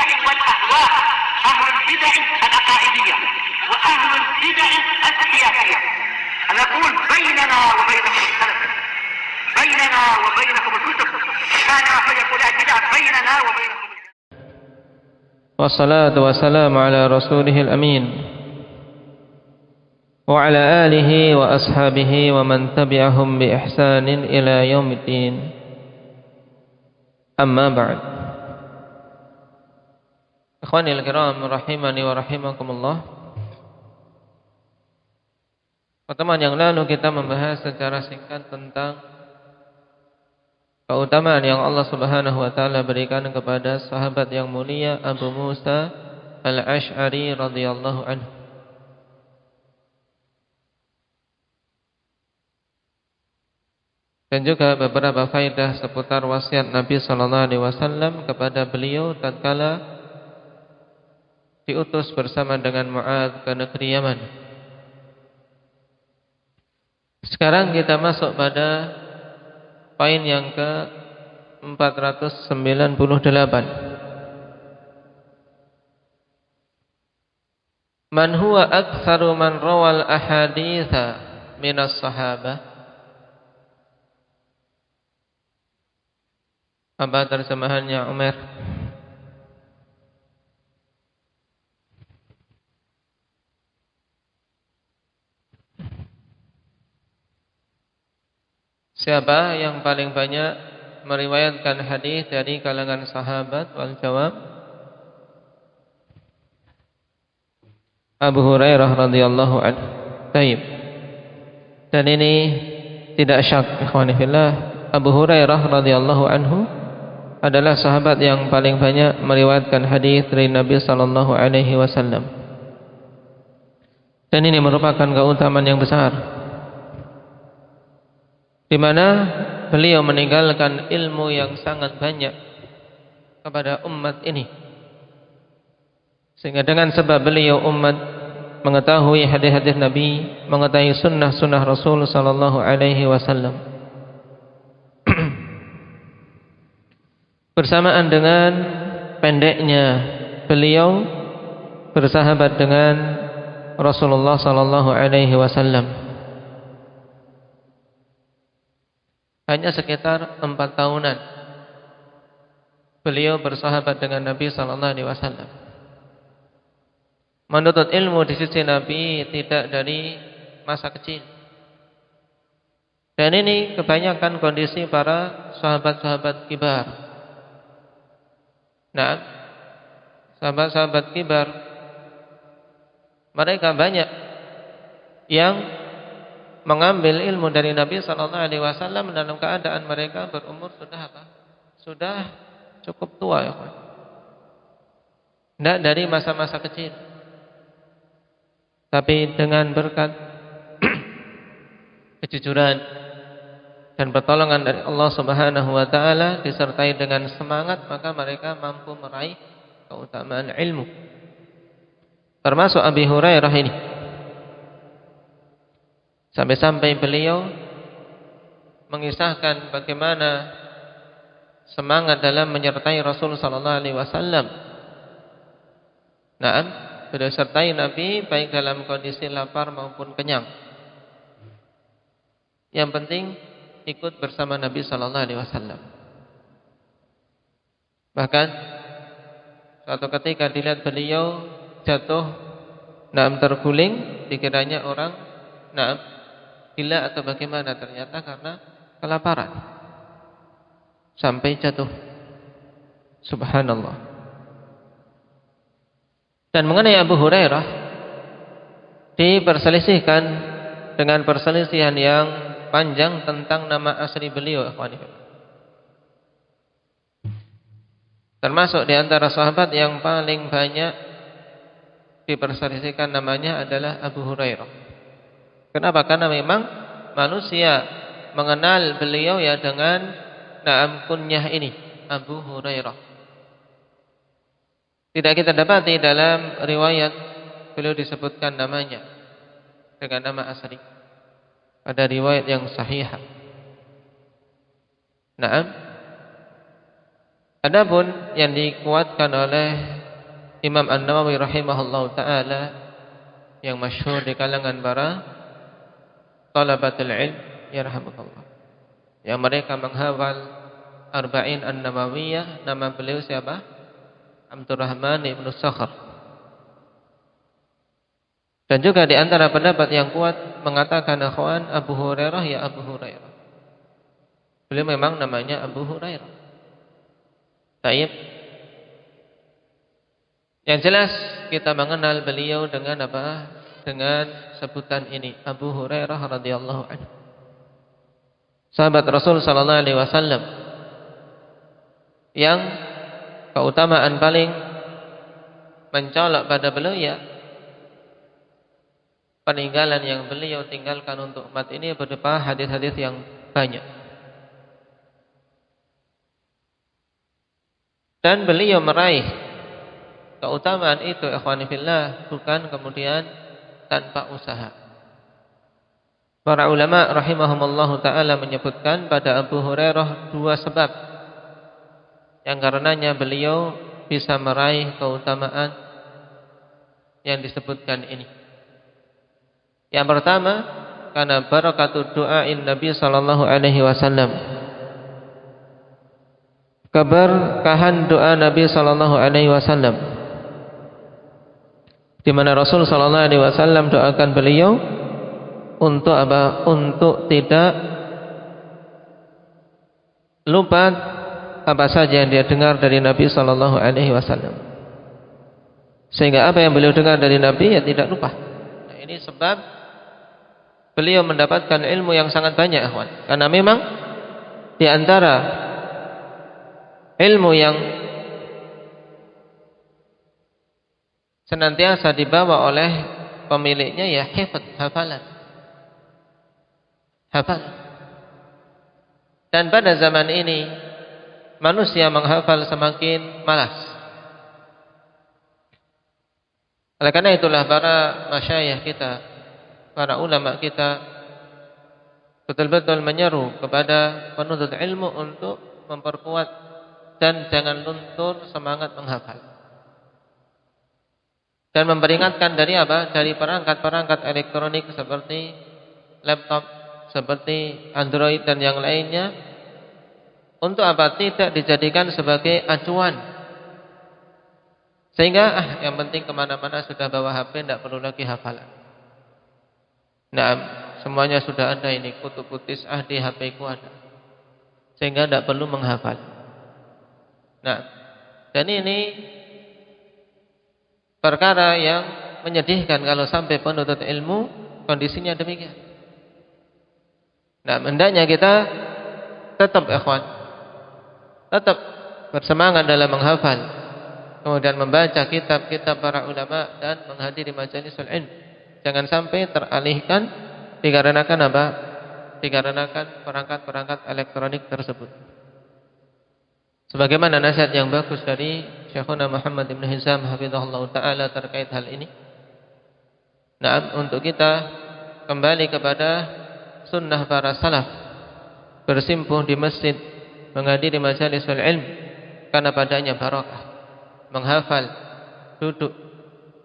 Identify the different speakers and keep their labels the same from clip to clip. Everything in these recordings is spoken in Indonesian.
Speaker 1: البدع والأهواء، أهل البدع العقائدية وأهل البدع السياسية. نقول بيننا وبينكم السلف، بيننا وبينكم الكتب، كان فيقول البدع بيننا وبينكم.
Speaker 2: والصلاة والسلام على رسوله الأمين وعلى آله وأصحابه ومن تبعهم بإحسان إلى يوم الدين. أما بعد. Ikhwanil kiram rahimani wa rahimakumullah. Pertemuan yang lalu kita membahas secara singkat tentang keutamaan yang Allah Subhanahu wa taala berikan kepada sahabat yang mulia Abu Musa Al-Asy'ari radhiyallahu anhu. Dan juga beberapa faedah seputar wasiat Nabi sallallahu alaihi wasallam kepada beliau tatkala diutus bersama dengan Mu'adz ke negeri Yaman. Sekarang kita masuk pada poin yang ke-498. Man huwa aktsaru man rawal ahaditsa minas sahabah. Apa terjemahannya Umar? Siapa yang paling banyak meriwayatkan hadis dari kalangan sahabat? Wal jawab Abu Hurairah radhiyallahu anhu. Baik. Dan ini tidak syak ikhwani fillah, Abu Hurairah radhiyallahu anhu adalah sahabat yang paling banyak meriwayatkan hadis dari Nabi sallallahu alaihi wasallam. Dan ini merupakan keutamaan yang besar, di mana beliau meninggalkan ilmu yang sangat banyak kepada umat ini, sehingga dengan sebab beliau umat mengetahui hadis-hadis Nabi, mengetahui sunnah-sunnah Rasul sallallahu alaihi wasallam. Bersamaan dengan pendeknya beliau bersahabat dengan Rasulullah sallallahu alaihi wasallam. Hanya sekitar 4 tahunan beliau bersahabat dengan Nabi sallallahu alaihi wasallam. Menuntut ilmu di sisi Nabi tidak dari masa kecil. Dan ini kebanyakan kondisi para sahabat-sahabat kibar. Nah, sahabat-sahabat kibar mereka banyak yang mengambil ilmu dari Nabi sallallahu alaihi wasallam dalam keadaan mereka berumur sudah apa? Sudah cukup tua ya, kawan. Tidak dari masa-masa kecil. Tapi dengan berkat kejujuran dan pertolongan dari Allah Subhanahu wa taala disertai dengan semangat, maka mereka mampu meraih keutamaan ilmu. Termasuk Abi Hurairah ini. Sampai-sampai beliau mengisahkan bagaimana semangat dalam menyertai Rasul sallallahu alaihi wasallam. Naam, beliau sertai Nabi baik dalam kondisi lapar maupun kenyang. Yang penting ikut bersama Nabi sallallahu alaihi wasallam. Bahkan suatu ketika dilihat beliau jatuh, naam, terguling, dikiranya orang naam gila atau bagaimana, ternyata karena kelaparan sampai jatuh. Subhanallah. Dan mengenai Abu Hurairah diperselisihkan dengan perselisihan yang panjang tentang nama asli beliau, ikhwani. Termasuk di antara sahabat yang paling banyak diperselisihkan namanya adalah Abu Hurairah. Kenapa? Karena memang manusia mengenal beliau ya dengan naam kunyah ini, Abu Hurairah. Tidak kita dapati dalam riwayat beliau disebutkan namanya dengan nama asli. Ada riwayat yang sahih. Naam. Adapun yang dikuatkan oleh Imam An-Nawawi rahimahullahu taala yang masyhur di kalangan para talabatul ilm yarhamukallah, yang mereka menghafal Arba'in An-Nawawiyah, nama beliau siapa? Abdurrahman ibn Sakhr. Dan juga di antara pendapat yang kuat mengatakan akhwan Abu Hurairah ya Abu Hurairah. Beliau memang namanya Abu Hurairah. Baik. Yang jelas kita mengenal beliau dengan apa? Dengan sebutan ini, Abu Hurairah radhiyallahu anhu. Sahabat Rasul sallallahu alaihi wasallam yang keutamaan paling mencolok pada beliau ya peninggalan yang beliau tinggalkan untuk umat ini berupa hadis-hadis yang banyak. Dan beliau meraih keutamaan itu ikhwani fillah bukan kemudian tanpa usaha. Para ulama rahimahumullahu taala menyebutkan pada Abu Hurairah dua sebab yang karenanya beliau bisa meraih keutamaan yang disebutkan ini. Yang pertama, karena barakatul du'ain Nabi sallallahu alaihi wasallam. Keberkahan doa Nabi sallallahu alaihi wasallam, di mana Rasul sallallahu alaihi wasallam doakan beliau untuk apa? Untuk tidak lupa apa saja yang dia dengar dari Nabi sallallahu alaihi wasallam. Sehingga apa yang beliau dengar dari Nabi ya tidak lupa. Nah, ini sebab beliau mendapatkan ilmu yang sangat banyak, akhwan. Karena memang di antara ilmu yang senantiasa dibawa oleh pemiliknya ya hifdz, hafalan. Hafal. Dan pada zaman ini manusia menghafal semakin malas. Oleh karena itulah para masyayikh kita, para ulama kita betul-betul menyeru kepada penuntut ilmu untuk memperkuat dan jangan luntur semangat menghafal. Dan memperingatkan dari apa? Dari perangkat-perangkat elektronik seperti laptop, seperti Android dan yang lainnya. Untuk apa? Tidak dijadikan sebagai acuan. Sehingga yang penting kemana-mana sudah bawa HP, tidak perlu lagi hafalan. Nah, semuanya sudah ada ini, kutukutis di HP ku ada. Sehingga tidak perlu menghafal. Nah, dan ini perkara yang menyedihkan kalau sampai penuntut ilmu kondisinya demikian. Nah, hendaknya kita tetap ikhwan, tetap bersemangat dalam menghafal, kemudian membaca kitab-kitab para ulama dan menghadiri majalisul ilm. Jangan sampai teralihkan dikarenakan apa? Dikarenakan perangkat-perangkat elektronik tersebut. Sebagaimana nasihat yang bagus dari Syekhuna Muhammad ibn Hizam hafizahullah ta'ala terkait hal ini. Nah, untuk kita kembali kepada sunnah para salaf, bersimpuh di masjid, menghadiri majalisul ilm, karena padanya barakah. Menghafal, duduk,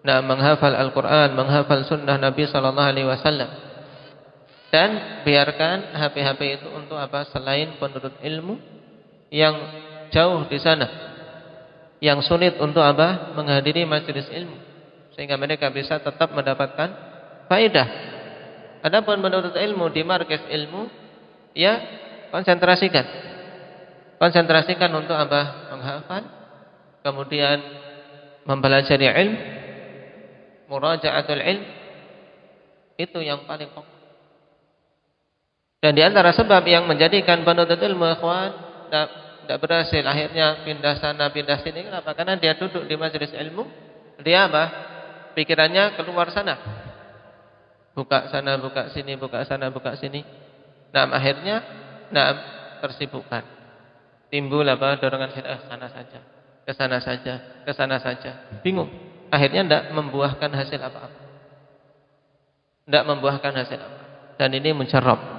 Speaker 2: menghafal Al-Quran, menghafal sunnah Nabi sallallahu alaihi wasallam. Dan biarkan HP-HP itu untuk apa? Selain penuntut ilmu yang jauh di sana, yang sulit untuk apa? Menghadiri majelis ilmu, sehingga mereka bisa tetap mendapatkan faedah. Adapun menuntut ilmu di markas ilmu, ya konsentrasikan untuk apa? Menghafal, kemudian mempelajari ilmu, muraja'atul ilm, itu yang paling pokok. Dan di antara sebab yang menjadikan penuntut ilmu ikhwan tidak berhasil, akhirnya pindah sana pindah sini, kenapa? Karena dia duduk di majelis ilmu, dia apa? Pikirannya keluar sana, buka sana buka sini, buka sana buka sini. Nah, akhirnya tersibukkan, timbul apa? Dorongan sana saja, ke sana saja, ke sana saja, bingung. Akhirnya tidak membuahkan hasil apa-apa, tidak membuahkan hasil apa. Dan ini mencerap.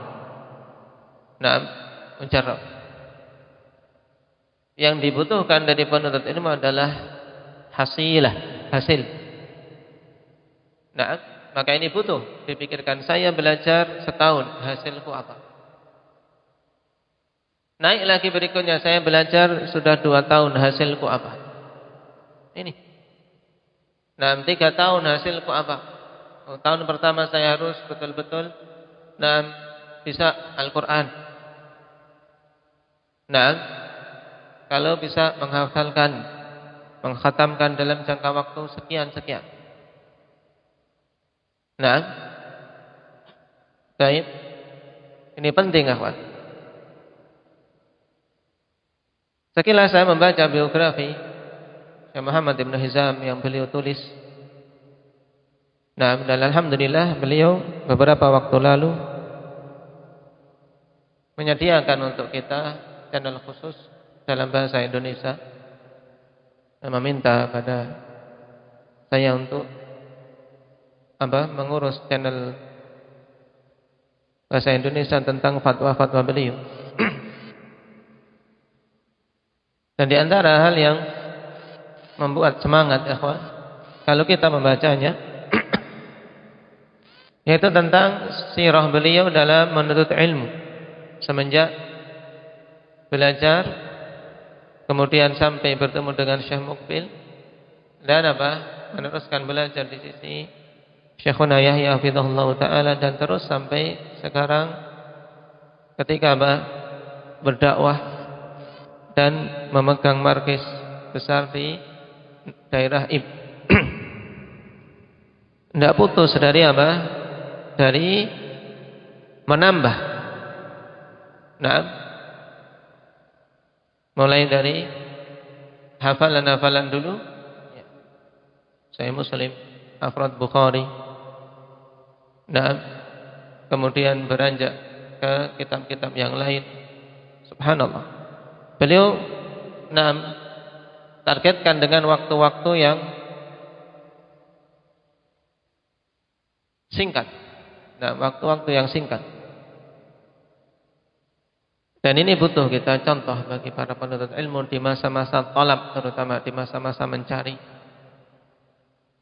Speaker 2: Nah, mencerap. Yang dibutuhkan dari penuntut ilmu adalah hasil. Nah, maka ini butuh dipikirkan, saya belajar setahun, hasilku apa? Naik lagi berikutnya, saya belajar sudah 2 tahun, hasilku apa? Ini. Nah, 3 tahun, hasilku apa? Tahun pertama saya harus betul-betul bisa Al-Quran. Nah, kalau bisa menghafalkan, mengkhatamkan dalam jangka waktu sekian. Nah, baik. Ini penting, akhwat. Sekilas saya membaca biografi Syekh Muhammad Ibn Hizam yang beliau tulis. Nah, dan alhamdulillah beliau beberapa waktu lalu menyediakan untuk kita channel khusus dalam bahasa Indonesia, dan meminta pada saya untuk mengurus channel bahasa Indonesia tentang fatwa-fatwa beliau. Dan di antara hal yang membuat semangat, ikhwan, kalau kita membacanya, yaitu tentang sirah beliau dalam menuntut ilmu semenjak belajar, kemudian sampai bertemu dengan Syekh Mukbil, dan meneruskan belajar di sisi Syekhuna Yahya hafizahullah ta'ala, dan terus sampai sekarang ketika berdakwah dan memegang markis besar di daerah Ib. Tidak putus dari dari menambah. Nah, mulai dari hafalan-hafalan dulu, Sahih Muslim, Afrad Bukhari. Nah, kemudian beranjak ke kitab-kitab yang lain. Subhanallah. Beliau targetkan dengan waktu-waktu yang singkat. Nah, waktu-waktu yang singkat. Dan ini butuh kita contoh bagi para penuntut ilmu di masa-masa talab, terutama di masa-masa mencari.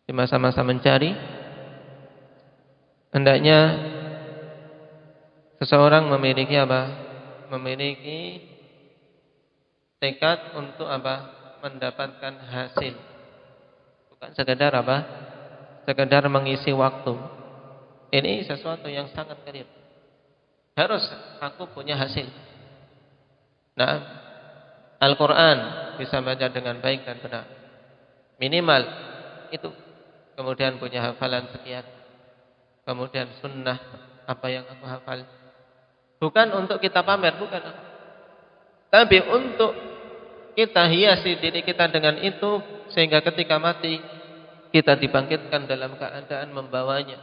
Speaker 2: Di masa-masa mencari, hendaknya seseorang memiliki memiliki tekad untuk mendapatkan hasil. Bukan sekedar sekedar mengisi waktu. Ini sesuatu yang sangat kecil. Harus aku punya hasil. Nah, Al-Quran bisa baca dengan baik dan benar. Minimal itu. Kemudian punya hafalan sekian. Kemudian sunnah apa yang aku hafal. Bukan untuk kita pamer, bukan. Tapi untuk kita hiasi diri kita dengan itu, sehingga ketika mati kita dibangkitkan dalam keadaan membawanya.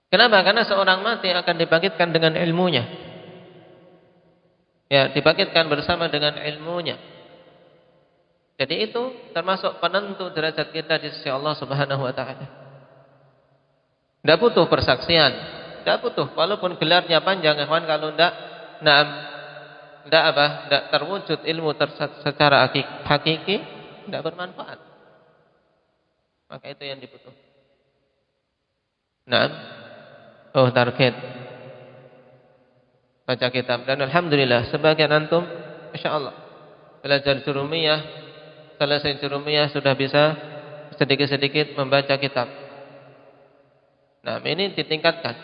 Speaker 2: Kenapa? Karena seorang mati akan dibangkitkan dengan ilmunya. Ya, dibangkitkan bersama dengan ilmunya. Jadi itu termasuk penentu derajat kita di sisi Allah Subhanahu wa taala. Tidak butuh persaksian, tidak butuh walaupun gelarnya panjang, ikhwan, kalau tidak terwujud ilmu secara hakiki, tidak bermanfaat. Maka itu yang dibutuhkan. Target baca kitab, dan alhamdulillah sebagian antum insyaallah belajar jurumiyah, selesai jurumiyah sudah bisa sedikit-sedikit membaca kitab. Nah, ini ditingkatkan.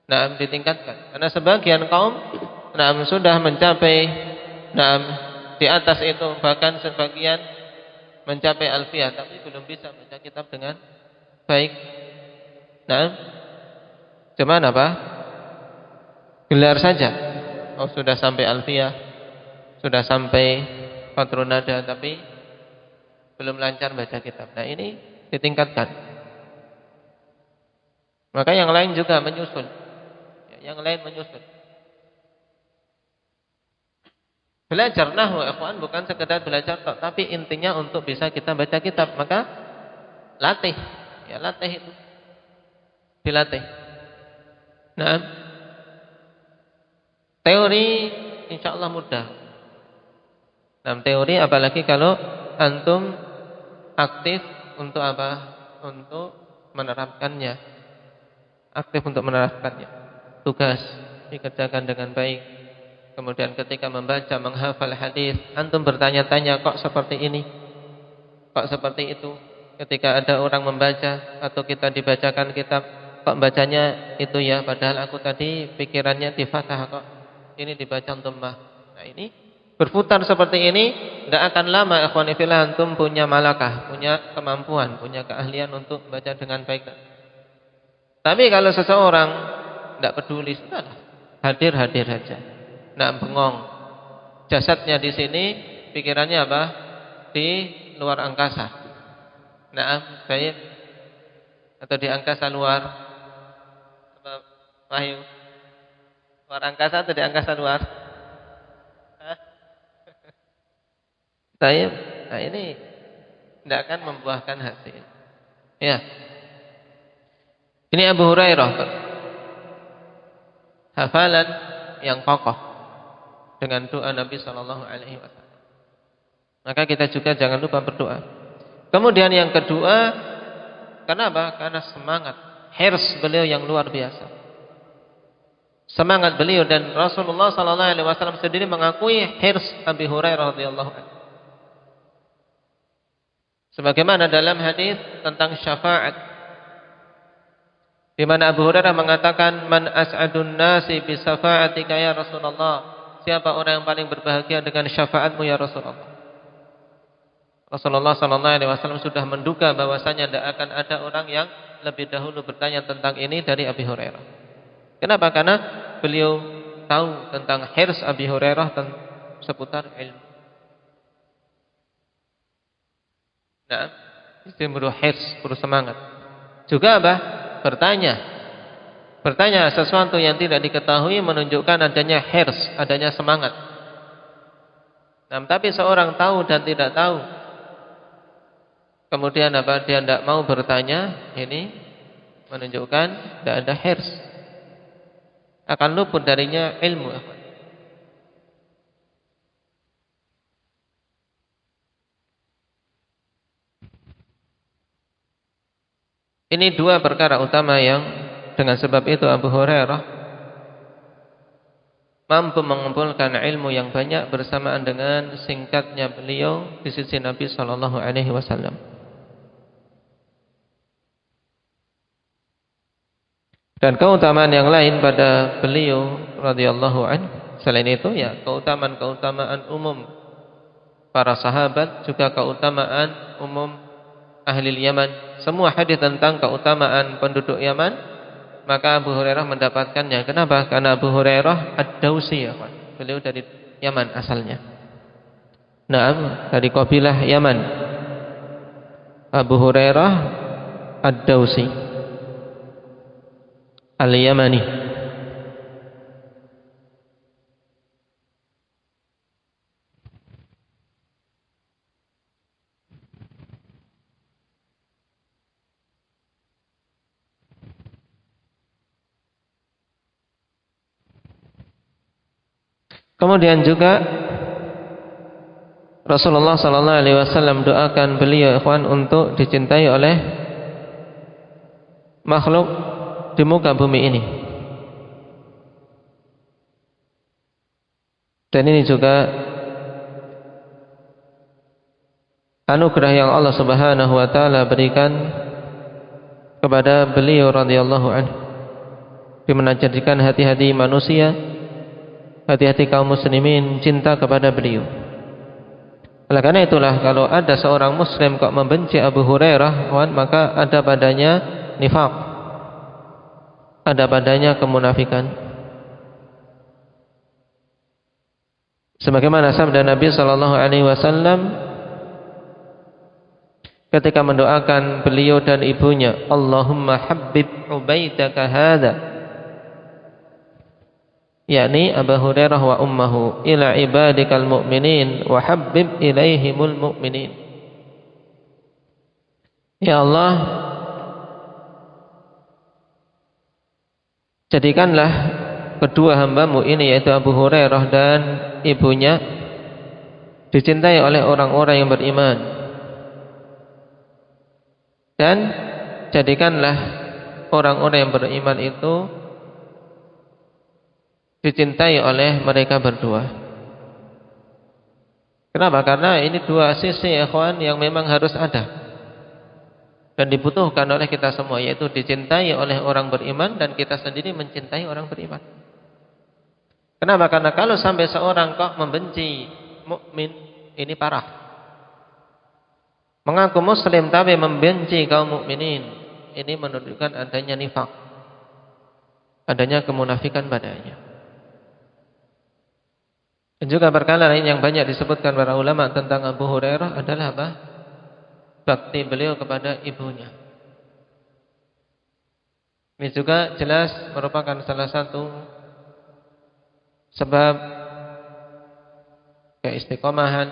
Speaker 2: Karena sebagian kaum sudah mencapai di atas itu, bahkan sebagian mencapai alfiyah, tapi belum bisa baca kitab dengan baik. Cuman gelar saja. Sudah sampai alfiyah, sudah sampai qatrun nada, tapi belum lancar baca kitab. Nah, ini ditingkatkan. Maka yang lain juga menyusul. Belajar nahwu, ikhwan, bukan sekedar belajar tapi intinya untuk bisa kita baca kitab. Maka latih. Ya, latih itu. Dilatih. Nah, teori insyaallah mudah. Dalam teori, apalagi kalau antum aktif untuk apa? Untuk menerapkannya. Aktif untuk menerapkannya. Tugas dikerjakan dengan baik. Kemudian ketika membaca, menghafal hadis, antum bertanya-tanya, kok seperti ini? Kok seperti itu? Ketika ada orang membaca atau kita dibacakan kitab, kok bacanya itu ya, padahal aku tadi pikirannya di fathah, kok ini dibaca dhammah. Nah, ini berputar seperti ini, tidak akan lama ikhwani fillah antum punya malakah, punya kemampuan, punya keahlian untuk baca dengan baik. Tapi kalau seseorang tidak peduli, sudahlah, hadir saja. Tidak bengong. Jasadnya di sini, pikirannya apa? Di luar angkasa. Nah, baik. Atau di angkasa luar. Apa, Wahyu? Luar angkasa atau di angkasa luar? Baik. Nah, ini tidak akan membuahkan hasil. Ya. Ini Abu Hurairah. Hafalan yang kokoh dengan doa Nabi sallallahu alaihi wasallam. Maka kita juga jangan lupa berdoa. Kemudian yang kedua, kenapa? Karena semangat, hirs beliau yang luar biasa. Semangat beliau, dan Rasulullah sallallahu alaihi wasallam sendiri mengakui hirs Abi Hurairah radhiyallahu anhu. Sebagaimana dalam hadis tentang syafaat, di mana Abu Hurairah mengatakan, "Man as'adun nasi bi syafa'atika ya Rasulullah?" Siapa orang yang paling berbahagia dengan syafaatmu ya Rasulullah? Rasulullah sallallahu alaihi wasallam sudah menduga bahwasanya tidak akan ada orang yang lebih dahulu bertanya tentang ini dari Abi Hurairah. Kenapa? Karena beliau tahu tentang hirs Abi Hurairah seputar ilmu. Nah, istimru hirs, bersemangat. Juga apa? Bertanya sesuatu yang tidak diketahui menunjukkan adanya hirs, adanya semangat. Nah, tapi seorang tahu dan tidak tahu, kemudian apa? Dia tidak mau bertanya, ini menunjukkan tidak ada hirs. Akan luput darinya ilmu. Ini dua perkara utama yang dengan sebab itu Abu Hurairah mampu mengumpulkan ilmu yang banyak bersamaan dengan singkatnya beliau di sisi Nabi sallallahu alaihi wasallam. Dan keutamaan yang lain pada beliau radhiyallahu anhu selain itu, ya keutamaan umum para sahabat, juga keutamaan umum ahli Yaman. Semua hadis tentang keutamaan penduduk Yaman, maka Abu Hurairah mendapatkannya. Kenapa? Karena Abu Hurairah Ad-Dausi, ya, beliau dari Yaman asalnya. Naam, dari kabilah Yaman. Abu Hurairah Ad-Dausi Al-Yamani. Kemudian juga Rasulullah sallallahu alaihi wasallam doakan beliau, ikhwan, untuk dicintai oleh makhluk di muka bumi ini. Dan ini juga anugerah yang Allah Subhanahu wa taala berikan kepada beliau radhiyallahu anhu, di mana jadikan hati-hati manusia, hati-hati kaum muslimin cinta kepada beliau. Oleh karena itulah, kalau ada seorang muslim kok membenci Abu Hurairah, maka ada padanya nifaq, ada padanya kemunafikan. Sebagaimana sabda Nabi sallallahu alaihi wasallam ketika mendoakan beliau dan ibunya, Allahumma habbib ubaidaka hadza, yakni Abu Hurairah wa ummuhu, ila ibadikal mu'minin wa habbib ilaihimul mu'minin. Ya Allah, jadikanlah kedua hambamu ini, yaitu Abu Hurairah dan ibunya, dicintai oleh orang-orang yang beriman. Dan jadikanlah orang-orang yang beriman itu dicintai oleh mereka berdua. Kenapa? Karena ini dua sisi ikhwan yang memang harus ada dan dibutuhkan oleh kita semua, yaitu dicintai oleh orang beriman dan kita sendiri mencintai orang beriman. Kenapa? Karena kalau sampai seorang kok membenci mukmin, ini parah. Mengaku muslim tapi membenci kaum mukminin, ini menunjukkan adanya nifak, adanya kemunafikan padanya. Dan juga perkara lain yang banyak disebutkan para ulama tentang Abu Hurairah adalah apa? Bakti beliau kepada ibunya. Ini juga jelas merupakan salah satu sebab keistiqomahan,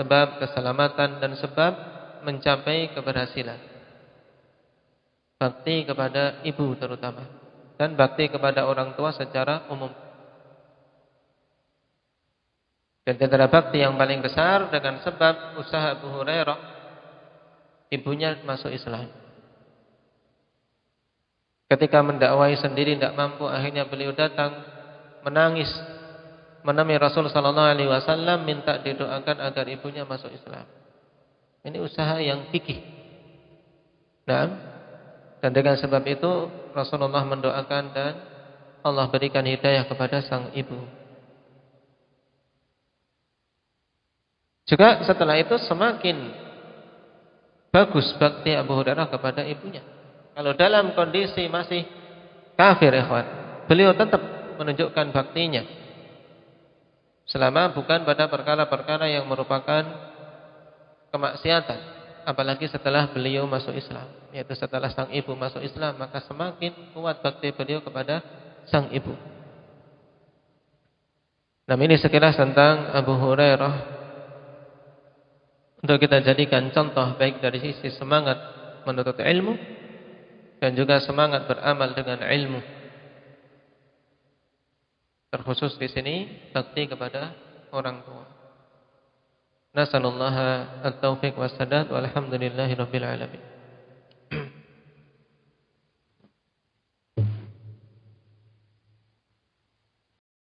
Speaker 2: sebab keselamatan dan sebab mencapai keberhasilan. Bakti kepada ibu terutama, dan bakti kepada orang tua secara umum. Dan antara bakti yang paling besar dengan sebab usaha Abu Hurairah, ibunya masuk Islam. Ketika mendakwai sendiri tidak mampu, akhirnya beliau datang menangis menemui Rasul sallallahu alaihi wasallam minta didoakan agar ibunya masuk Islam. Ini usaha yang fikih. Nah, dan dengan sebab itu Rasulullah mendoakan dan Allah berikan hidayah kepada sang ibu. Juga setelah itu semakin bagus bakti Abu Hurairah kepada ibunya. Kalau dalam kondisi masih kafir, ikhwan, beliau tetap menunjukkan baktinya. Selama bukan pada perkara-perkara yang merupakan kemaksiatan, apalagi setelah beliau masuk Islam, yaitu setelah sang ibu masuk Islam, maka semakin kuat bakti beliau kepada sang ibu. Nah, ini sekilas tentang Abu Hurairah untuk kita jadikan contoh baik dari sisi semangat menuntut ilmu dan juga semangat beramal dengan ilmu. Terkhusus di sini bakti kepada orang tua. Nasallallahu at-taufiq was-sadad walhamdulillahi rabbil alamin.